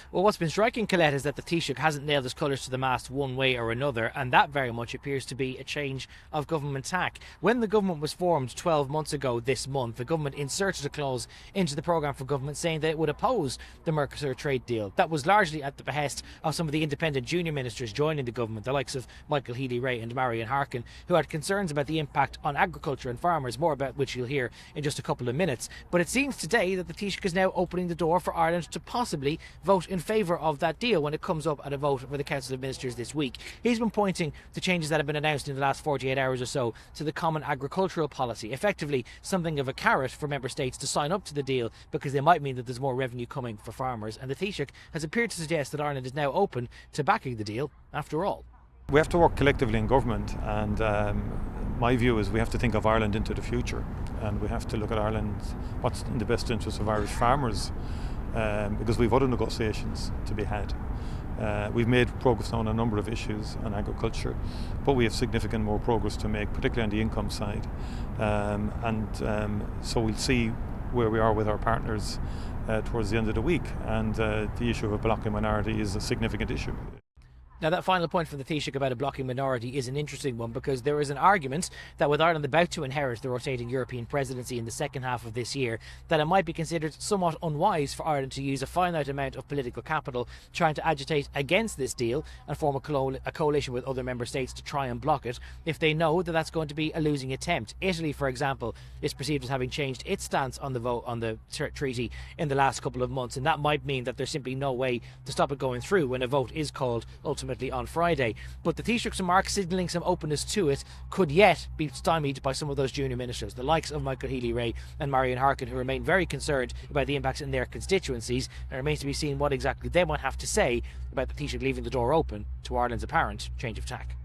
Well, what's been striking, Colette, is that the Taoiseach hasn't nailed his colours to the mast one way or another, and that very much appears to be a change of government tack. When the government was formed 12 months ago this month, the government inserted a clause into the programme for government saying that it would oppose the Mercosur trade deal. That was largely at the behest of some of the independent junior ministers joining the government, the likes of Micheál Martin and Marian Harkin, who had concerns about the impact on agriculture and farmers, more about which you'll hear in just a couple of minutes. But it seems today that the Taoiseach is now opening the door for Ireland to possibly vote in favour of that deal when it comes up at a vote for the Council of Ministers this week. He's been pointing to changes that have been announced in the last 48 hours or so to the common agricultural policy, effectively something of a carrot for member states to sign up to the deal because they might mean that there's more revenue coming for farmers. And the Taoiseach has appeared to suggest that Ireland is now open to backing the deal after all. We have to work collectively in government, and my view is we have to think of Ireland into the future, and we have to look at Ireland, what's in the best interest of Irish farmers, because we've other negotiations to be had. We've made progress on a number of issues on agriculture, but we have significant more progress to make, particularly on the income side. So we'll see where we are with our partners towards the end of the week, and the issue of a blocking minority is a significant issue. Now, that final point from the Taoiseach about a blocking minority is an interesting one, because there is an argument that with Ireland about to inherit the rotating European presidency in the second half of this year, that it might be considered somewhat unwise for Ireland to use a finite amount of political capital trying to agitate against this deal and form a coalition with other member states to try and block it if they know that that's going to be a losing attempt. Italy, for example, is perceived as having changed its stance on the vote on the treaty in the last couple of months, and that might mean that there's simply no way to stop it going through when a vote is called ultimately on Friday. But the Taoiseach's remarks signalling some openness to it could yet be stymied by some of those junior ministers, the likes of Micheál Martin and Marian Harkin, who remain very concerned about the impacts in their constituencies, and it remains to be seen what exactly they might have to say about the Taoiseach leaving the door open to Ireland's apparent change of tack.